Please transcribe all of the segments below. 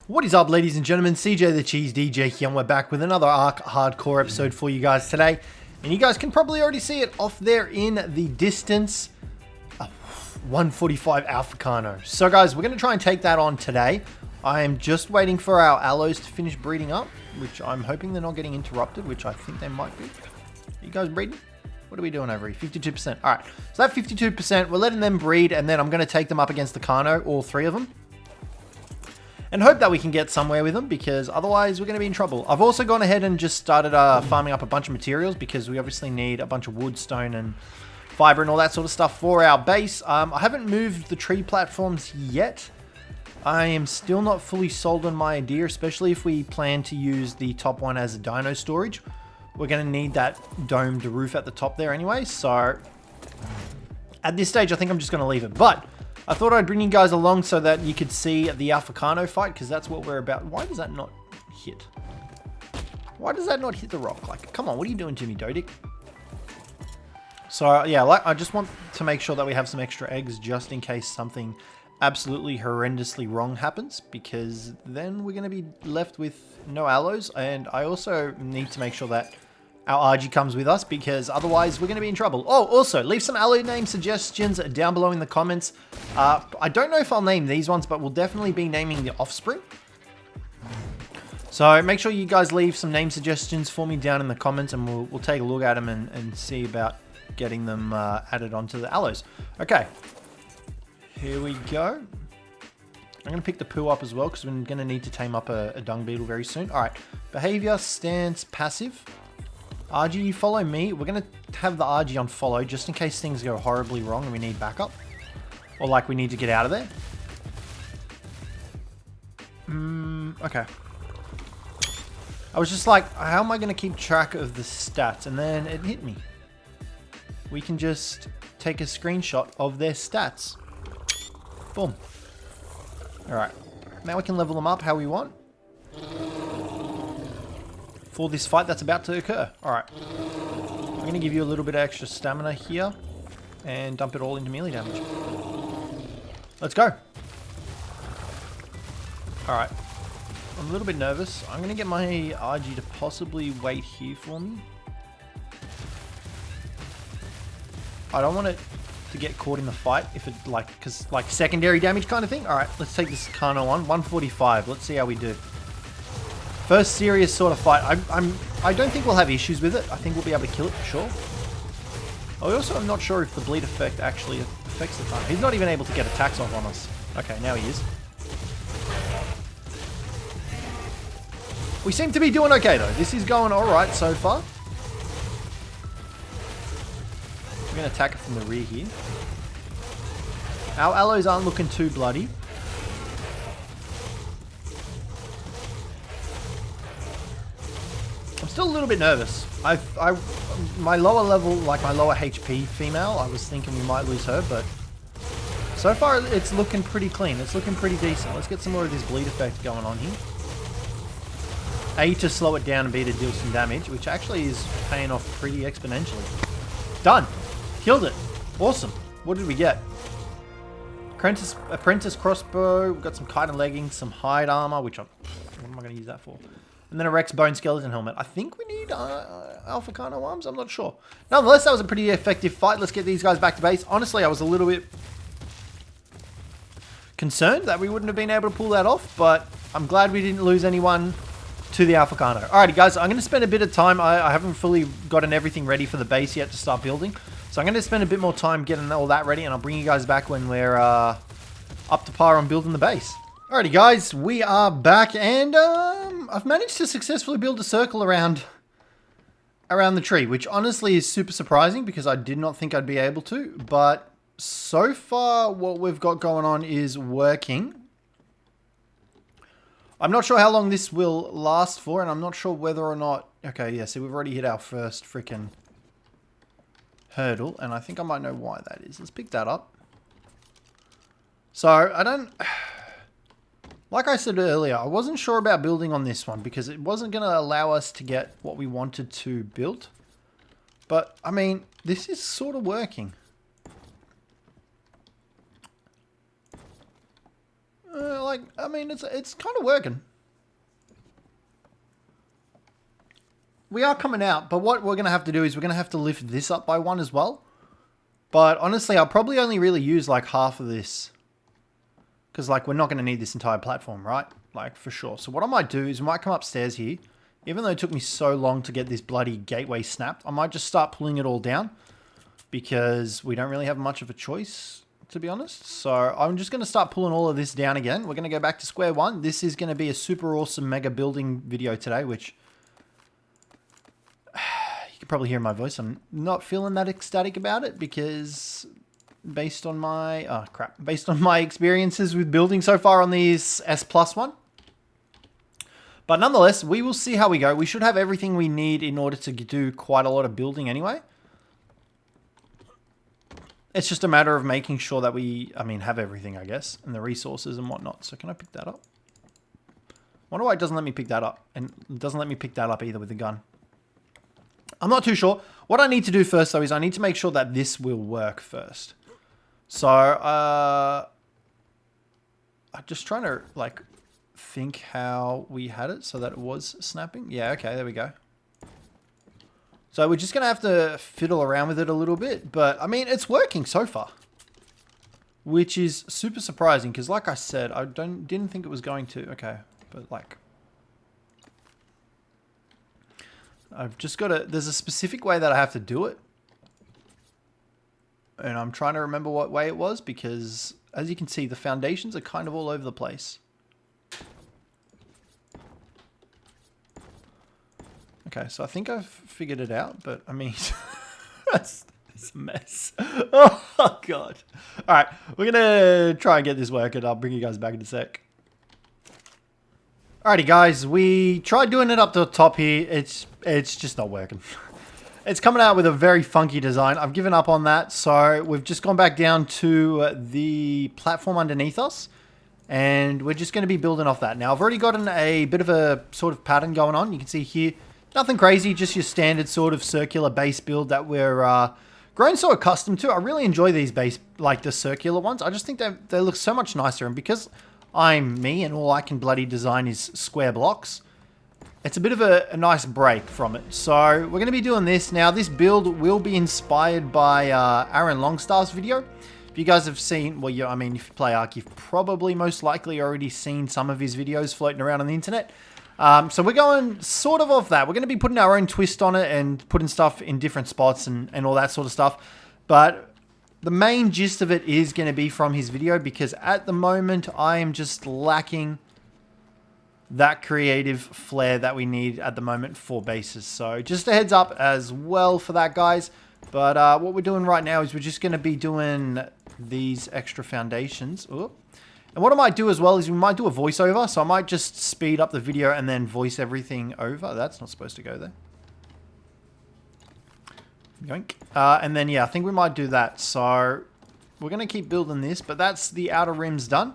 What is up, ladies and gentlemen? Cjthecheesedj here, and we're back with another Ark Hardcore episode for you guys today. And you guys can probably already see it off there in the distance. 145 Alpha Carno. So guys, we're going to try and take that on today. I am just waiting for our allos to finish breeding up, which I'm hoping they're not getting interrupted, which I think they might be. Are you guys breeding? What are we doing over here? 52%. Alright, so that 52%, we're letting them breed, and then I'm going to take them up against the Carno, all three of them. And hope that we can get somewhere with them, because otherwise we're going to be in trouble. I've also gone ahead and just started farming up a bunch of materials, because we obviously need a bunch of wood, stone, and fiber and all that sort of stuff for our base. I haven't moved the tree platforms yet. I am still not fully sold on my idea, especially if we plan to use the top one as a dino storage. We're going to need that domed roof at the top there anyway, so at this stage I think I'm just going to leave it. But I thought I'd bring you guys along so that you could see the Alpha Carno fight, because that's what we're about. Why does that not hit? Why does that not hit the rock? Like, come on, what are you doing to me, Dodic? So, yeah, I just want to make sure that we have some extra eggs just in case something absolutely horrendously wrong happens, because then we're going to be left with no allos. And I also need to make sure that our RG comes with us, because otherwise we're going to be in trouble. Oh, also, leave some allo name suggestions down below in the comments. I don't know if I'll name these ones, but we'll definitely be naming the offspring. So make sure you guys leave some name suggestions for me down in the comments, and we'll take a look at them and see about getting them added onto the allos. Okay, here we go. I'm going to pick the poo up as well, because we're going to need to tame up a dung beetle very soon. All right, behavior, stance, passive. RG, you follow me. We're going to have the RG on follow just in case things go horribly wrong and we need backup. Or like we need to get out of there. Okay. I was just like, how am I going to keep track of the stats? And then it hit me. We can just take a screenshot of their stats. Boom. Alright. Now we can level them up how we want for this fight that's about to occur. Alright. I'm going to give you a little bit of extra stamina here and dump it all into melee damage. Let's go. Alright. I'm a little bit nervous. I'm going to get my RG to possibly wait here for me. I don't want it to get caught in the fight if it because secondary damage kind of thing. Alright, let's take this Carno on. 145. Let's see how we do. First serious sort of fight. I don't think we'll have issues with it. I think we'll be able to kill it for sure. I also am not sure if the bleed effect actually affects the Carno. He's not even able to get attacks off on us. Okay, now he is. We seem to be doing okay though. This is going alright so far. We're going to attack it from the rear here. Our allos aren't looking too bloody. I'm still a little bit nervous. My lower level, like my lower HP female, I was thinking we might lose her, but so far it's looking pretty clean. It's looking pretty decent. Let's get some more of this bleed effect going on here. A, to slow it down, and B, to deal some damage, which actually is paying off pretty exponentially. Done. Killed it. Awesome. What did we get? Apprentice crossbow. We've got some chitin leggings, some hide armor, which what am I going to use that for? And then a Rex bone skeleton helmet. I think we need Alpha Carno arms. I'm not sure. Nonetheless, that was a pretty effective fight. Let's get these guys back to base. Honestly, I was a little bit concerned that we wouldn't have been able to pull that off, but I'm glad we didn't lose anyone to the Alpha Carno. Alrighty guys, I'm going to spend a bit of time. I haven't fully gotten everything ready for the base yet to start building. So I'm going to spend a bit more time getting all that ready, and I'll bring you guys back when we're up to par on building the base. Alrighty guys, we are back, and I've managed to successfully build a circle around the tree, which honestly is super surprising because I did not think I'd be able to. But so far what we've got going on is working. I'm not sure how long this will last for, and I'm not sure whether or not... Okay, yeah, see, we've already hit our first freaking hurdle, and I think I might know why that is. Let's pick that up. So, I don't... Like I said earlier, I wasn't sure about building on this one, because it wasn't going to allow us to get what we wanted to build. But, I mean, this is sort of working. Like, I mean, it's kind of working. We are coming out, but what we're going to have to do is we're going to have to lift this up by 1 as well. But honestly, I'll probably only really use like half of this. Because like, we're not going to need this entire platform, right? Like, for sure. So what I might do is I might come upstairs here. Even though it took me so long to get this bloody gateway snapped, I might just start pulling it all down. Because we don't really have much of a choice, to be honest. So I'm just going to start pulling all of this down again. We're going to go back to square one. This is going to be a super awesome mega building video today, which... you can probably hear in my voice. I'm not feeling that ecstatic about it because based on my... based on my experiences with building so far on this S Plus one. But nonetheless, we will see how we go. We should have everything we need in order to do quite a lot of building anyway. It's just a matter of making sure that we, have everything, I guess, and the resources and whatnot. So can I pick that up? Wonder why it doesn't let me pick that up. And it doesn't let me pick that up either with the gun. I'm not too sure. What I need to do first, though, is I need to make sure that this will work first. So, I'm just trying to, like, think how we had it so that it was snapping. Yeah, okay, there we go. So we're just going to have to fiddle around with it a little bit. But, I mean, it's working so far. Which is super surprising. Because, like I said, I didn't think it was going to. Okay, but, like... I've just got to... There's a specific way that I have to do it. And I'm trying to remember what way it was. Because, as you can see, the foundations are kind of all over the place. Okay, so I think I've figured it out, but I mean, it's a mess. Oh, God. All right, we're going to try and get this working. I'll bring you guys back in a sec. Alrighty, guys, we tried doing it up to the top here. It's just not working. It's coming out with a very funky design. I've given up on that, so we've just gone back down to the platform underneath us. And we're just going to be building off that. Now, I've already gotten a bit of a sort of pattern going on. You can see here. Nothing crazy, just your standard sort of circular base build that we're grown so accustomed to. I really enjoy these base, like the circular ones. I just think they look so much nicer. And because I'm me and all I can bloody design is square blocks, it's a bit of a nice break from it. So we're going to be doing this. Now, this build will be inspired by Aaron Longstar's video. If you guys have seen, well, yeah, I mean, if you play Ark, you've probably most likely already seen some of his videos floating around on the internet. So we're going sort of off that. We're going to be putting our own twist on it and putting stuff in different spots and all that sort of stuff. But the main gist of it is going to be from his video because at the moment I am just lacking that creative flair that we need at the moment for bases. So just a heads up as well for that, guys. But what we're doing right now is we're just going to be doing these extra foundations. Ooh. And what I might do as well is we might do a voiceover. So I might just speed up the video and then voice everything over. That's not supposed to go there. Yoink. And then, yeah, I think we might do that. So we're going to keep building this. But that's the outer rims done.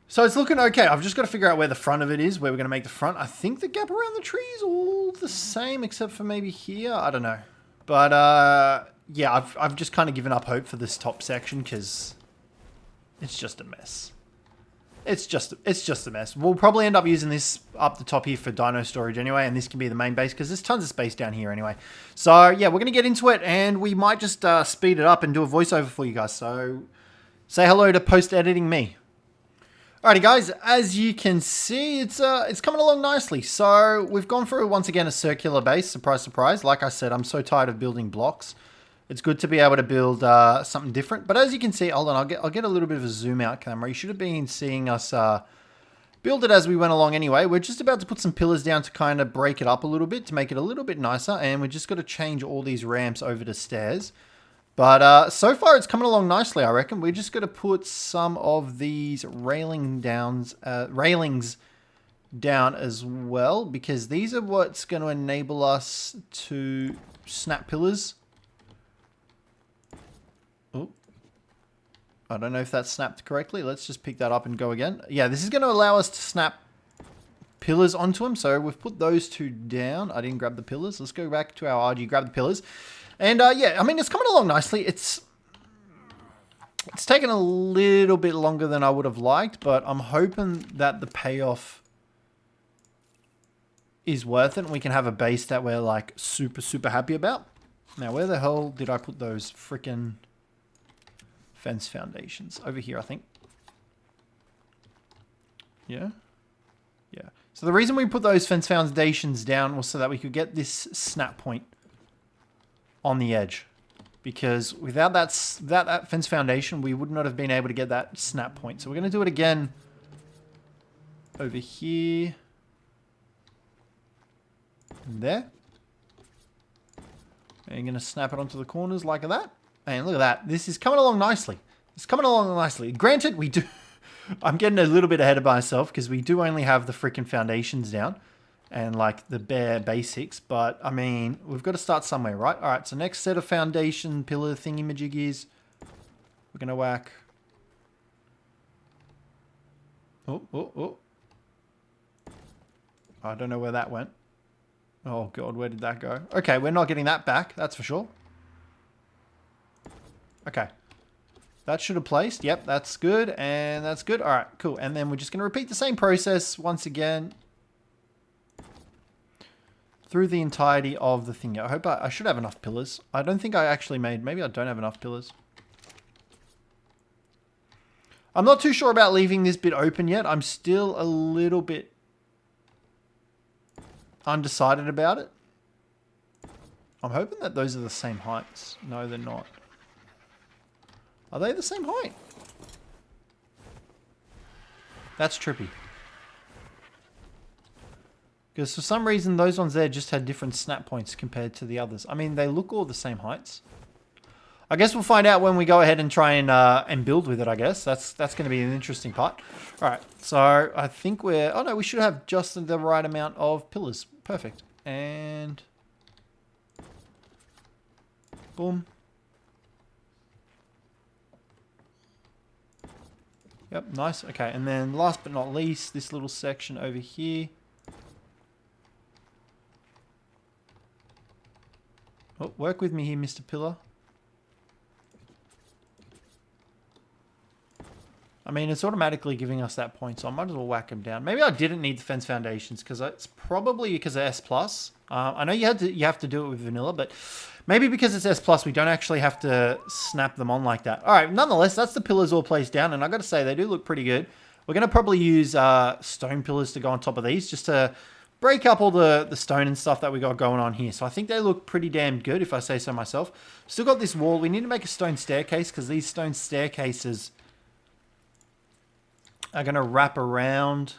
So it's looking okay. I've just got to figure out where the front of it is. Where we're going to make the front. I think the gap around the tree is all the same. Except for maybe here. I don't know. But, yeah, I've just kind of given up hope for this top section. Because... it's just a mess. It's just a mess. We'll probably end up using this up the top here for dino storage anyway, and this can be the main base because there's tons of space down here anyway. So yeah, we're gonna get into it, and we might just speed it up and do a voiceover for you guys. So say hello to post-editing me. Alrighty, guys. As you can see, it's coming along nicely. So we've gone through once again a circular base. Surprise, surprise. Like I said, I'm so tired of building blocks. It's good to be able to build something different. But as you can see, hold on, I'll get a little bit of a zoom out camera. You should have been seeing us build it as we went along anyway. We're just about to put some pillars down to kind of break it up a little bit, to make it a little bit nicer. And we're just got to change all these ramps over to stairs. But so far it's coming along nicely, I reckon. We're just going to put some of these railings down as well. Because these are what's going to enable us to snap pillars. I don't know if that's snapped correctly. Let's just pick that up and go again. Yeah, this is going to allow us to snap pillars onto them. So we've put those two down. I didn't grab the pillars. Let's go back to our RG, grab the pillars. And yeah, I mean, it's coming along nicely. It's... It's taken a little bit longer than I would have liked, but I'm hoping that the payoff is worth it and we can have a base that we're like super, super happy about. Now, where the hell did I put those freaking fence foundations? Over here, I think. Yeah. Yeah. So the reason we put those fence foundations down was so that we could get this snap point on the edge. Because without that fence foundation, we would not have been able to get that snap point. So we're going to do it again over here. And there. And you're going to snap it onto the corners like that. And look at that. This is coming along nicely. It's coming along nicely. Granted, we do... I'm getting a little bit ahead of myself because we do only have the freaking foundations down. And like the bare basics. But, I mean, we've got to start somewhere, right? Alright, so next set of foundation pillar thingy-majiggies. We're going to whack... Oh. I don't know where that went. Oh, God, where did that go? Okay, we're not getting that back, that's for sure. Okay. That should have placed. Yep, that's good, and that's good. All right, cool. And then we're just going to repeat the same process once again through the entirety of the thing. I hope I should have enough pillars. I don't think I actually made... Maybe I don't have enough pillars. I'm not too sure about leaving this bit open yet. I'm still a little bit undecided about it. I'm hoping that those are the same heights. No, they're not. Are they the same height? That's trippy. Because for some reason, those ones there just had different snap points compared to the others. I mean, they look all the same heights. I guess we'll find out when we go ahead and try and build with it, I guess. That's going to be an interesting part. All right, so I think we're... Oh, no, we should have just the right amount of pillars. Perfect. And... Boom. Yep, nice. Okay, and then last but not least, this little section over here. Oh, work with me here, Mr. Pillar. I mean, it's automatically giving us that point, so I might as well whack them down. Maybe I didn't need the fence foundations, because it's probably because of S+. I know you have to do it with vanilla, but maybe because it's S+, we don't actually have to snap them on like that. All right, nonetheless, that's the pillars all placed down, and I got to say, they do look pretty good. We're going to probably use stone pillars to go on top of these, just to break up all the stone and stuff that we got going on here. So I think they look pretty damn good, if I say so myself. Still got this wall. We need to make a stone staircase, because these stone staircases are going to wrap around.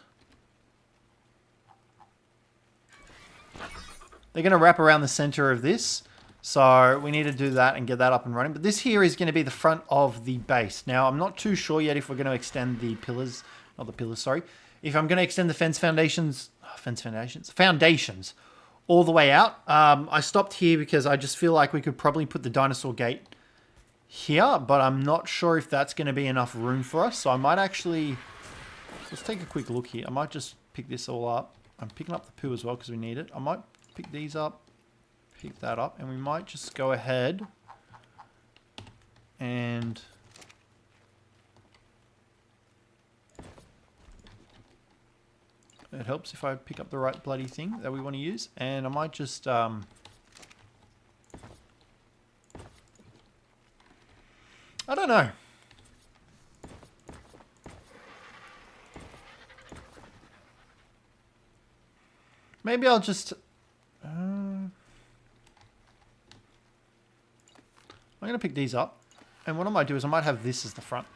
They're going to wrap around the center of this. So we need to do that and get that up and running. But this here is going to be the front of the base. Now, I'm not too sure yet if we're going to extend the pillars. Not the pillars, sorry. If I'm going to extend the foundations all the way out. I stopped here because I just feel like we could probably put the dinosaur gate here. But I'm not sure if that's going to be enough room for us. So I might actually... Let's take a quick look here. I might just pick this all up. I'm picking up the poo as well because we need it. I might pick these up, pick that up, and we might just go ahead and it helps if I pick up the right bloody thing that we want to use. And I might just I don't know. Maybe I'll just... I'm going to pick these up. And what I might do is I might have this as the front.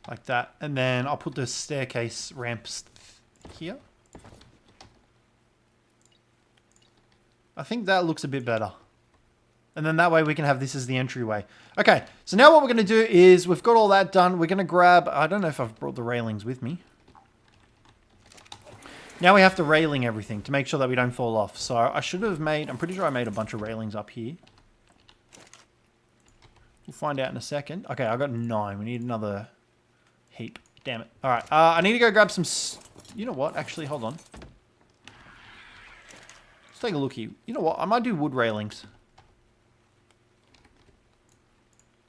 Like that. And then I'll put the staircase ramps here. I think that looks a bit better. And then that way we can have this as the entryway. Okay, so now what we're going to do is we've got all that done. We're going to grab... I don't know if I've brought the railings with me. Now we have to railing everything to make sure that we don't fall off. So I should have made... I'm pretty sure I made a bunch of railings up here. We'll find out in a second. Okay, I got 9. We need another heap. Damn it. All right. I need to go grab some... You know what? Actually, hold on. Let's take a look here. You know what? I might do wood railings.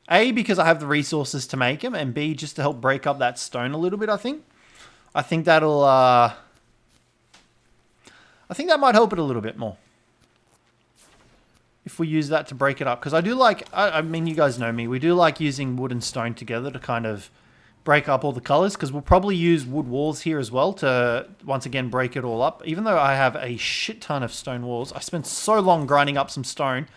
A, because I have the resources to make them, and B, just to help break up that stone a little bit, I think. I think that'll, I think that might help it a little bit more. If we use that to break it up. Because I do like, I mean, you guys know me. We do like using wood and stone together to kind of break up all the colors. Because we'll probably use wood walls here as well to, once again, break it all up. Even though I have a shit ton of stone walls. I spent so long grinding up some stone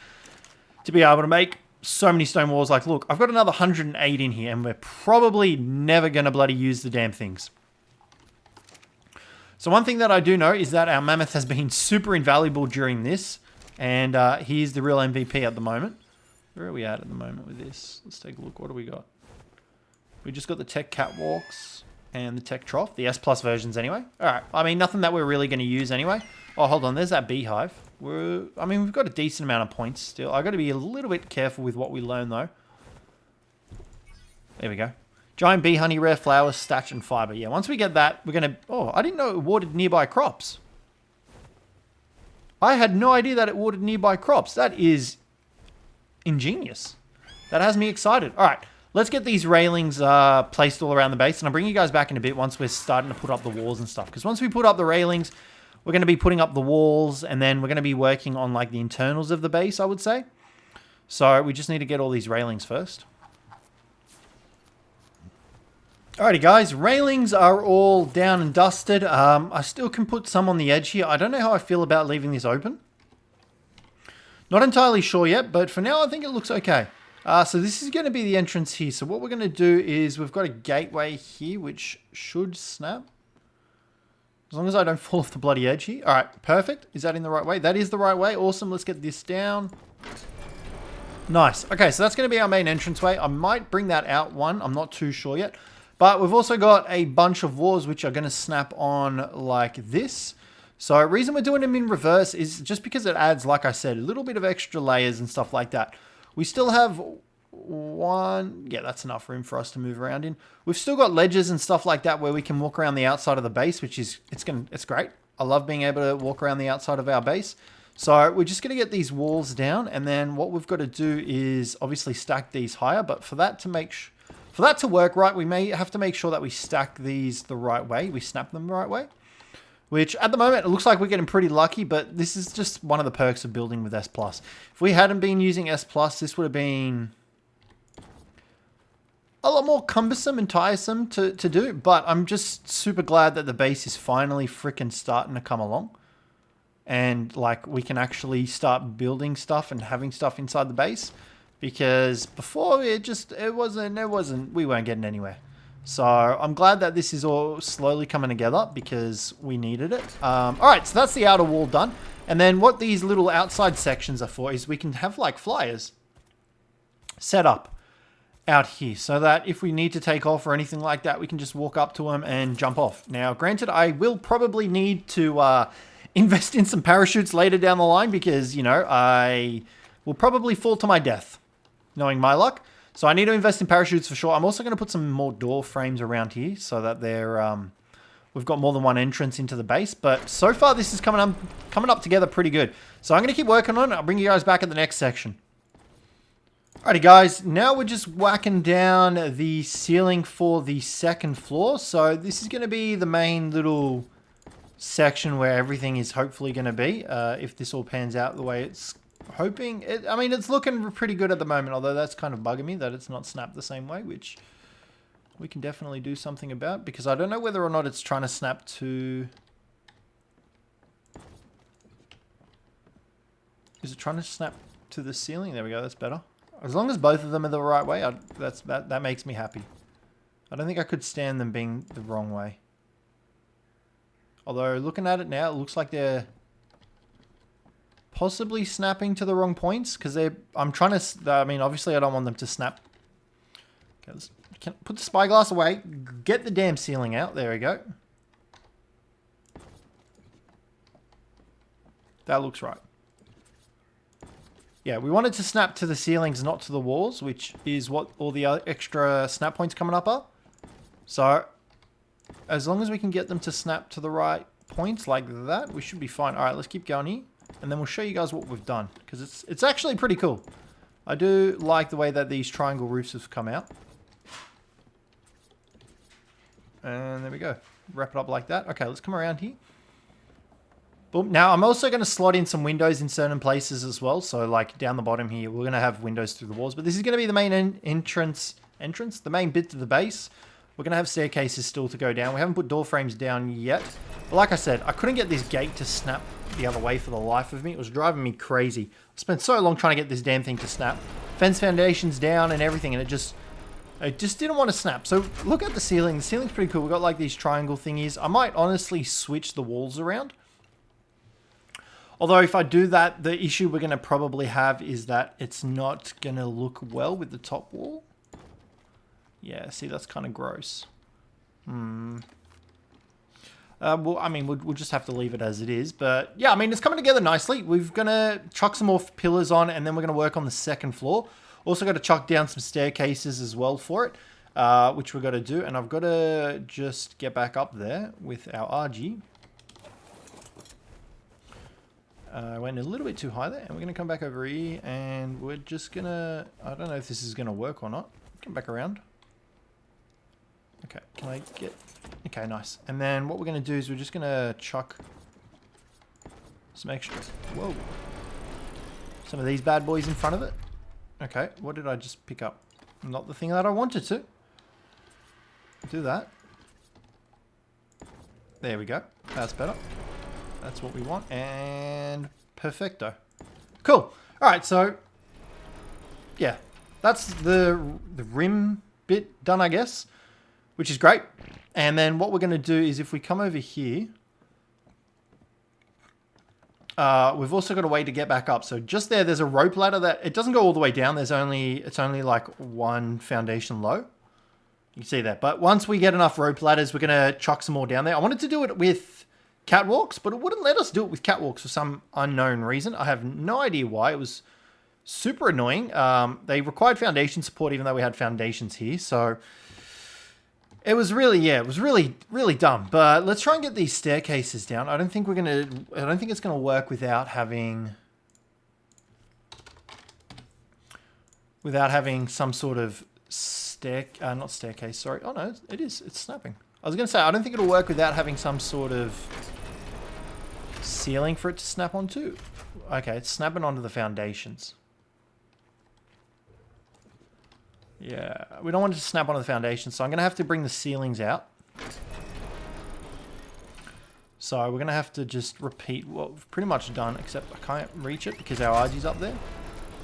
to be able to make so many stone walls. Like, look, I've got another 108 in here. And we're probably never going to bloody use the damn things. So one thing that I do know is that our mammoth has been super invaluable during this. And he's the real MVP at the moment. Where are we at the moment with this? Let's take a look. What do we got? We just got the tech catwalks and the tech trough. The S plus versions anyway. All right. I mean, nothing that we're really going to use anyway. Oh, hold on. There's that beehive. I mean, we've got a decent amount of points still. I've got to be a little bit careful with what we learn, though. There we go. Giant bee honey, rare flowers, statch, and fiber. Yeah, once we get that, we're going to... Oh, I didn't know it watered nearby crops. I had no idea that it watered nearby crops. That is ingenious. That has me excited. All right, let's get these railings placed all around the base. And I'll bring you guys back in a bit once we're starting to put up the walls and stuff. Because once we put up the railings, we're going to be putting up the walls. And then we're going to be working on like the internals of the base, I would say. So we just need to get all these railings first. Alrighty guys, railings are all down and dusted. I still can put some on the edge here. I don't know how I feel about leaving this open. Not entirely sure yet, but for now I think it looks okay. So this is going to be the entrance here. So what we're going to do is we've got a gateway here which should snap. As long as I don't fall off the bloody edge here. Alright, perfect. Is that in the right way? That is the right way. Awesome. Let's get this down. Nice. Okay, so that's going to be our main entranceway. I might bring that out one. I'm not too sure yet. But we've also got a bunch of walls which are going to snap on like this. So the reason we're doing them in reverse is just because it adds, like I said, a little bit of extra layers and stuff like that. We still have one... Yeah, that's enough room for us to move around in. We've still got ledges and stuff like that where we can walk around the outside of the base, which is... It's great. I love being able to walk around the outside of our base. So we're just going to get these walls down. And then what we've got to do is obviously stack these higher. But for that to make... For that to work right, we may have to make sure that we stack these the right way. We snap them the right way. Which, at the moment, it looks like we're getting pretty lucky, but this is just one of the perks of building with S+. If we hadn't been using S+, this would have been a lot more cumbersome and tiresome to do, but I'm just super glad that the base is finally freaking starting to come along. And, like, we can actually start building stuff and having stuff inside the base. Because before we weren't getting anywhere. So I'm glad that this is all slowly coming together because we needed it. All right, so that's the outer wall done. And then what these little outside sections are for is we can have like flyers set up out here so that if we need to take off or anything like that, we can just walk up to them and jump off. Now, granted, I will probably need to invest in some parachutes later down the line because, you know, I will probably fall to my death. Knowing my luck. So I need to invest in parachutes for sure. I'm also going to put some more door frames around here so that they're we've got more than one entrance into the base. But so far this is coming up together pretty good. So I'm going to keep working on it. I'll bring you guys back at the next section. Alrighty guys, now we're just whacking down the ceiling for the second floor. So this is going to be the main little section where everything is hopefully going to be. If this all pans out the way it's hoping. I mean, it's looking pretty good at the moment, although that's kind of bugging me that it's not snapped the same way, which we can definitely do something about, because I don't know whether or not it's trying to snap to... Is it trying to snap to the ceiling? There we go, that's better. As long as both of them are the right way, that makes me happy. I don't think I could stand them being the wrong way. Although, looking at it now, it looks like they're possibly snapping to the wrong points, because I'm trying to... I mean, obviously I don't want them to snap. Okay, let's put the spyglass away. Get the damn ceiling out. There we go. That looks right. Yeah, we want it to snap to the ceilings, not to the walls, which is what all the extra snap points coming up are. So, as long as we can get them to snap to the right points like that, we should be fine. All right, let's keep going here. And then we'll show you guys what we've done, because it's actually pretty cool. I do like the way that these triangle roofs have come out. And there we go. Wrap it up like that. Okay, let's come around here. Boom. Now, I'm also going to slot in some windows in certain places as well. So, like, down the bottom here, we're going to have windows through the walls. But this is going to be the main entrance, the main bit to the base. We're going to have staircases still to go down. We haven't put door frames down yet. But like I said, I couldn't get this gate to snap the other way for the life of me. It was driving me crazy. I spent so long trying to get this damn thing to snap. Fence foundations down and everything, and it just didn't want to snap. So look at the ceiling. The ceiling's pretty cool. We've got like these triangle thingies. I might honestly switch the walls around. Although if I do that, the issue we're going to probably have is that it's not going to look well with the top wall. Yeah, see, that's kind of gross. Well, I mean, we'll just have to leave it as it is. But yeah, I mean, it's coming together nicely. We're going to chuck some more pillars on, and then we're going to work on the second floor. Also got to chuck down some staircases as well for it, which we've got to do. And I've got to just get back up there with our RG. Went a little bit too high there, and we're going to come back over here, and we're just going to... I don't know if this is going to work or not. Come back around. Okay, can I get... Okay, nice. And then what we're going to do is we're just going to chuck some extra... Whoa. Some of these bad boys in front of it. Okay, what did I just pick up? Not the thing that I wanted to. Do that. There we go. That's better. That's what we want. And perfecto. Cool. Alright, so... Yeah. That's the rim bit done, I guess. Which is great. And then what we're going to do is if we come over here... we've also got a way to get back up. So just there's a rope ladder that... It doesn't go all the way down. It's only like one foundation low. You can see that. But once we get enough rope ladders, we're going to chuck some more down there. I wanted to do it with catwalks, but it wouldn't let us do it with catwalks for some unknown reason. I have no idea why. It was super annoying. They required foundation support even though we had foundations here. So... It was really, yeah, it was really, really dumb. But let's try and get these staircases down. I don't think it's gonna work without having some sort of not staircase, sorry. Oh no, it is, it's snapping. I was gonna say, I don't think it'll work without having some sort of ceiling for it to snap onto. Okay, it's snapping onto the foundations. Yeah, we don't want it to snap onto the foundation, so I'm going to have to bring the ceilings out. So we're going to have to just repeat what we've pretty much done, except I can't reach it because our RG's up there.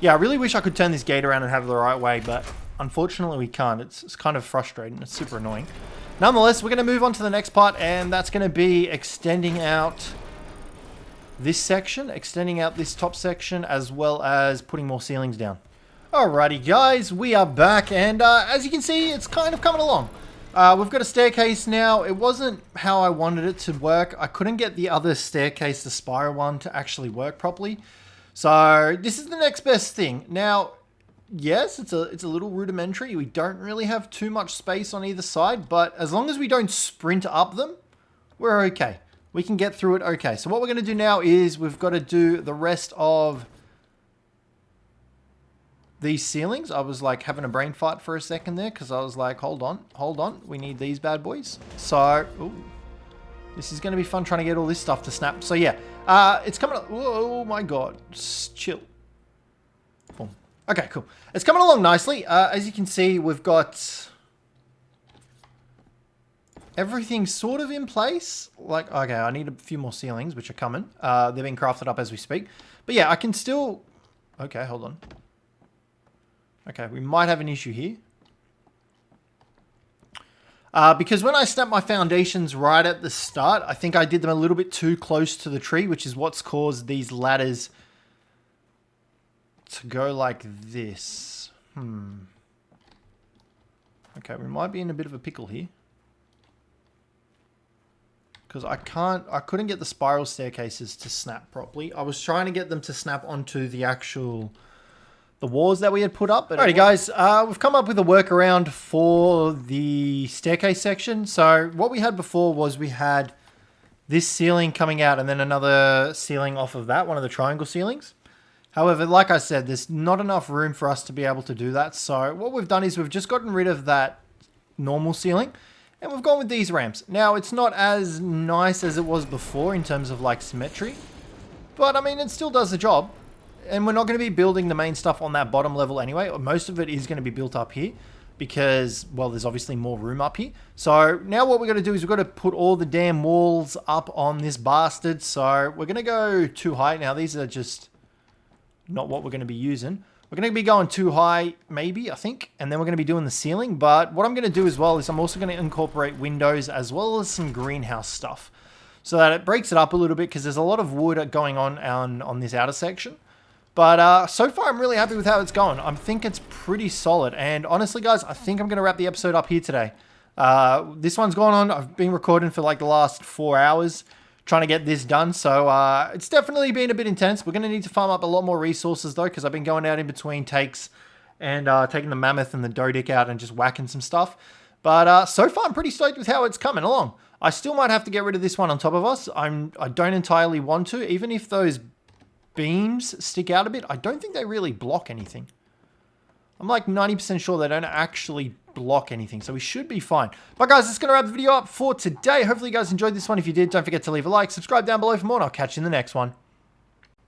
Yeah, I really wish I could turn this gate around and have it the right way, but unfortunately we can't. It's kind of frustrating. It's super annoying. Nonetheless, we're going to move on to the next part, and that's going to be extending out this section, extending out this top section, as well as putting more ceilings down. Alrighty guys, we are back, and as you can see, it's kind of coming along. We've got a staircase now. It wasn't how I wanted it to work. I couldn't get the other staircase, the spiral one, to actually work properly. So this is the next best thing. Now, yes, it's a little rudimentary. We don't really have too much space on either side, but as long as we don't sprint up them, we're okay. We can get through it okay. So what we're going to do now is we've got to do the rest of these ceilings. I was like having a brain fight for a second there because I was like, hold on, we need these bad boys. So, ooh, this is going to be fun trying to get all this stuff to snap. So yeah, it's coming. Oh my god, just chill. Boom. Okay, cool. It's coming along nicely. As you can see, we've got everything sort of in place. Like, okay, I need a few more ceilings, which are coming. They're being crafted up as we speak. But yeah, I can still... Okay, hold on. Okay, we might have an issue here. Because when I snapped my foundations right at the start, I think I did them a little bit too close to the tree, which is what's caused these ladders to go like this. Okay, we might be in a bit of a pickle here. Because I couldn't get the spiral staircases to snap properly. I was trying to get them to snap onto the actual... the walls that we had put up. Alrighty guys, we've come up with a workaround for the staircase section. So what we had before was we had this ceiling coming out and then another ceiling off of that, one of the triangle ceilings. However, like I said, there's not enough room for us to be able to do that. So what we've done is we've just gotten rid of that normal ceiling and we've gone with these ramps. Now, it's not as nice as it was before in terms of like symmetry, but I mean, it still does the job. And we're not going to be building the main stuff on that bottom level anyway. Most of it is going to be built up here because, well, there's obviously more room up here. So now what we're going to do is we've got to put all the damn walls up on this bastard. So we're going to go too high. Now, these are just not what we're going to be using. We're going to be going too high, maybe, I think. And then we're going to be doing the ceiling. But what I'm going to do as well is I'm also going to incorporate windows as well as some greenhouse stuff, so that it breaks it up a little bit because there's a lot of wood going on this outer section. But so far, I'm really happy with how it's going. I think it's pretty solid. And honestly, guys, I think I'm going to wrap the episode up here today. This one's gone on. I've been recording for like the last 4 hours trying to get this done. So it's definitely been a bit intense. We're going to need to farm up a lot more resources, though, because I've been going out in between takes and taking the mammoth and the doedic out and just whacking some stuff. But so far, I'm pretty stoked with how it's coming along. I still might have to get rid of this one on top of us. I don't entirely want to, even if those beams stick out a bit. I don't think they really block anything. I'm like 90% sure they don't actually block anything, so we should be fine. But guys, that's going to wrap the video up for today. Hopefully you guys enjoyed this one. If you did, don't forget to leave a like, subscribe down below for more, and I'll catch you in the next one.